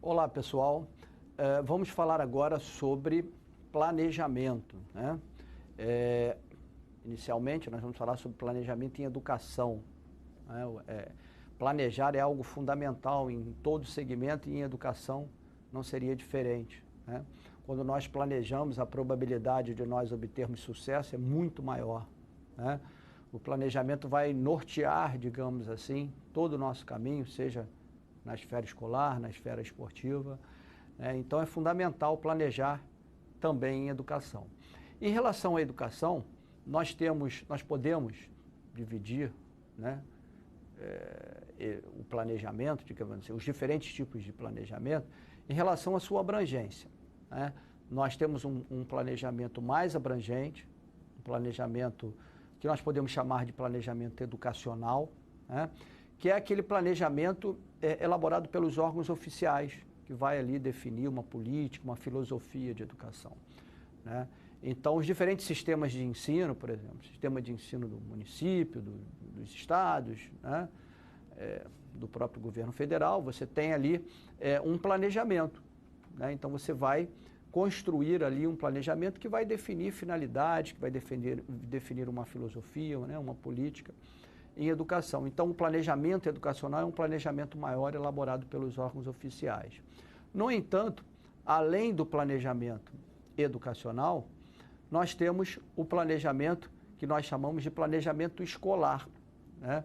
Olá, pessoal. Vamos falar agora sobre planejamento, né? Inicialmente, nós vamos falar sobre planejamento em educação, né? Planejar é algo fundamental em todo segmento e em educação não seria diferente, né? Quando nós planejamos, a probabilidade de nós obtermos sucesso é muito maior, né? O planejamento vai nortear, digamos assim, todo o nosso caminho, seja na esfera escolar, na esfera esportiva, né? Então é fundamental planejar também em educação. Em relação à educação, nós podemos dividir, né, o planejamento, digamos assim, os diferentes tipos de planejamento em relação à sua abrangência, né? Nós temos um planejamento mais abrangente, um planejamento que nós podemos chamar de planejamento educacional, né? Que é aquele planejamento elaborado pelos órgãos oficiais, que vai ali definir uma política, uma filosofia de educação, né? Então, os diferentes sistemas de ensino, por exemplo, sistema de ensino do município, dos estados, né? Do próprio governo federal, você tem ali um planejamento, né? Então, você vai construir ali um planejamento que vai definir finalidades, que vai definir uma filosofia, né? Uma política em educação. Então, o planejamento educacional é um planejamento maior elaborado pelos órgãos oficiais. No entanto, além do planejamento educacional, nós temos o planejamento que nós chamamos de planejamento escolar, né?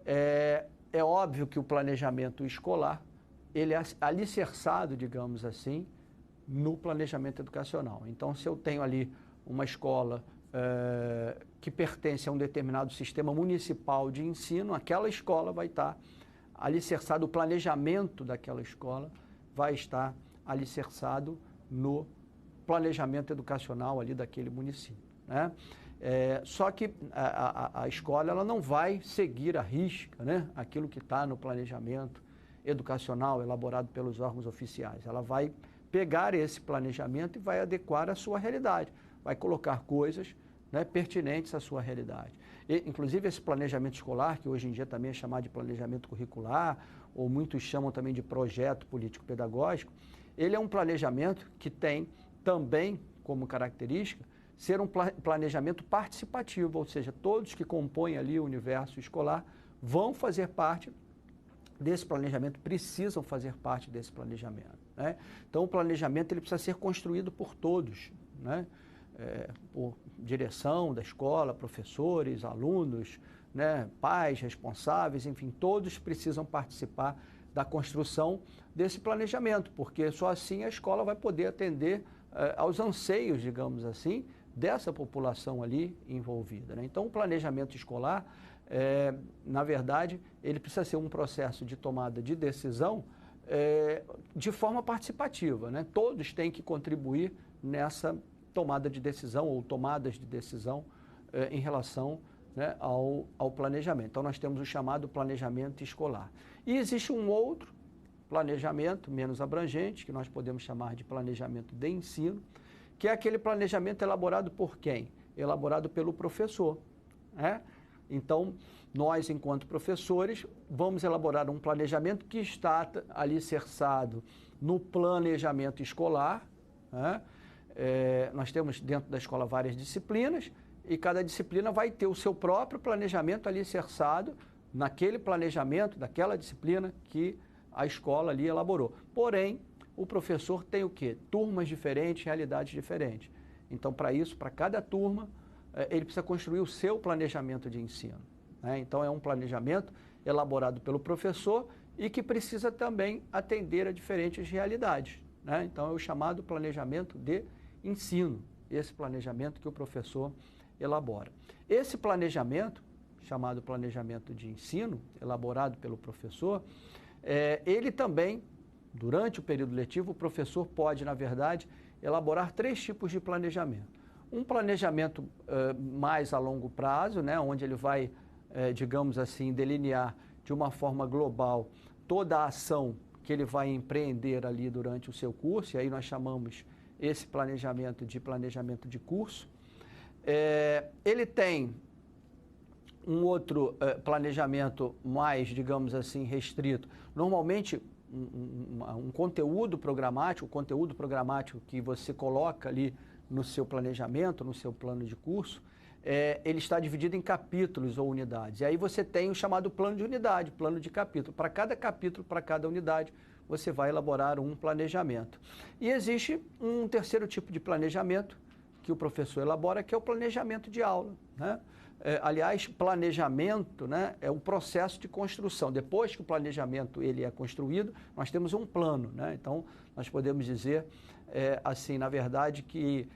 É óbvio que o planejamento escolar, ele é alicerçado, digamos assim, no planejamento educacional. Então, se eu tenho ali uma escola que pertence a um determinado sistema municipal de ensino, aquela escola vai estar alicerçado, o planejamento daquela escola vai estar alicerçado no planejamento educacional ali daquele município, né? Só que a escola ela não vai seguir à risca, né, aquilo que está no planejamento educacional elaborado pelos órgãos oficiais. Ela vai pegar esse planejamento e vai adequar à sua realidade, vai colocar coisas, né, pertinentes à sua realidade. Inclusive esse planejamento escolar, que hoje em dia também é chamado de planejamento curricular, ou muitos chamam também de projeto político-pedagógico, ele é um planejamento que tem também como característica ser um planejamento participativo, ou seja, todos que compõem ali o universo escolar vão fazer parte desse planejamento, precisam fazer parte desse planejamento, né? Então o planejamento ele precisa ser construído por todos, né? Por direção da escola, professores, alunos, né, pais, responsáveis, enfim, todos precisam participar da construção desse planejamento, porque só assim a escola vai poder atender aos anseios, digamos assim, dessa população ali envolvida, né? Então o planejamento escolar, na verdade, ele precisa ser um processo de tomada de decisão de forma participativa, né? Todos têm que contribuir nessa tomada de decisão ou tomadas de decisão em relação, né, ao planejamento. Então, nós temos o chamado planejamento escolar. E existe um outro planejamento menos abrangente, que nós podemos chamar de planejamento de ensino, que é aquele planejamento elaborado por quem? Elaborado pelo professor, né? Então, nós, enquanto professores, vamos elaborar um planejamento que está alicerçado no planejamento escolar, né? Nós temos dentro da escola várias disciplinas e cada disciplina vai ter o seu próprio planejamento alicerçado naquele planejamento daquela disciplina que a escola ali elaborou. Porém, o professor tem o quê? Turmas diferentes, realidades diferentes. Então, para isso, para cada turma, ele precisa construir o seu planejamento de ensino, né? Então, é um planejamento elaborado pelo professor e que precisa também atender a diferentes realidades, né? Então, é o chamado planejamento de ensino, esse planejamento que o professor elabora. Esse planejamento, chamado planejamento de ensino, elaborado pelo professor, ele também, durante o período letivo, o professor pode, na verdade, elaborar 3 tipos de planejamento. Um planejamento mais a longo prazo, né, onde ele vai, digamos assim, delinear de uma forma global toda a ação que ele vai empreender ali durante o seu curso, e aí nós chamamos esse planejamento de curso. Ele tem um outro planejamento mais, digamos assim, restrito, normalmente um conteúdo programático, o conteúdo programático que você coloca ali no seu planejamento, no seu plano de curso, ele está dividido em capítulos ou unidades. E aí você tem o chamado plano de unidade, plano de capítulo. Para cada capítulo, para cada unidade, você vai elaborar um planejamento. E existe um terceiro tipo de planejamento que o professor elabora, que é o planejamento de aula, né? Aliás, planejamento, né, é um processo de construção. Depois que o planejamento ele é construído, nós temos um plano, né? Então, nós podemos dizer, assim, na verdade, que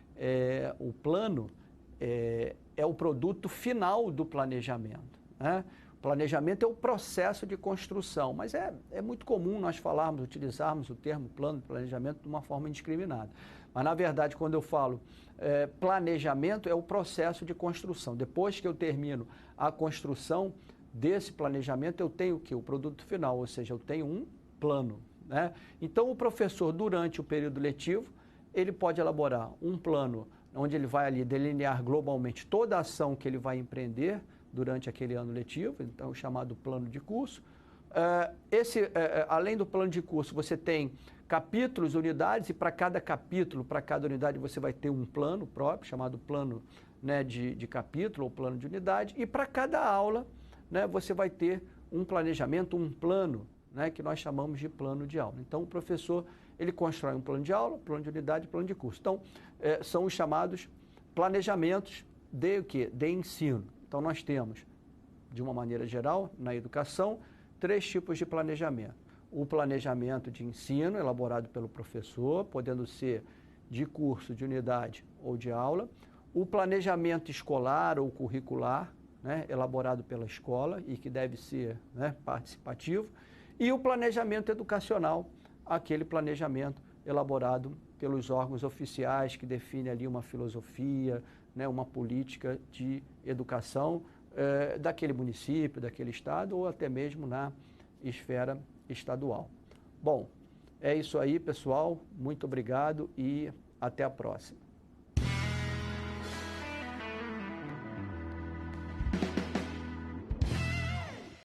o plano é o produto final do planejamento, né? O planejamento é o processo de construção, mas é muito comum nós utilizarmos o termo plano de planejamento de uma forma indiscriminada. Mas, na verdade, quando eu falo planejamento, é o processo de construção. Depois que eu termino a construção desse planejamento, eu tenho o quê? O produto final, ou seja, eu tenho um plano, né? Então, o professor, durante o período letivo, ele pode elaborar um plano onde ele vai ali delinear globalmente toda a ação que ele vai empreender durante aquele ano letivo, então chamado plano de curso. Além do plano de curso, você tem capítulos, unidades, e para cada capítulo, para cada unidade, você vai ter um plano próprio, chamado plano, né, de capítulo ou plano de unidade, e para cada aula, né, você vai ter um planejamento, um plano, né, que nós chamamos de plano de aula. Então, o professor, ele constrói um plano de aula, plano de unidade e plano de curso. Então, são os chamados planejamentos de o quê? De ensino. Então, nós temos, de uma maneira geral, na educação, 3 tipos de planejamento. O planejamento de ensino, elaborado pelo professor, podendo ser de curso, de unidade ou de aula. O planejamento escolar ou curricular, né, elaborado pela escola e que deve ser, né, participativo. E o planejamento educacional, aquele planejamento elaborado pelos órgãos oficiais que define ali uma filosofia, né, uma política de educação daquele município, daquele estado ou até mesmo na esfera estadual. Bom, é isso aí, pessoal. Muito obrigado e até a próxima.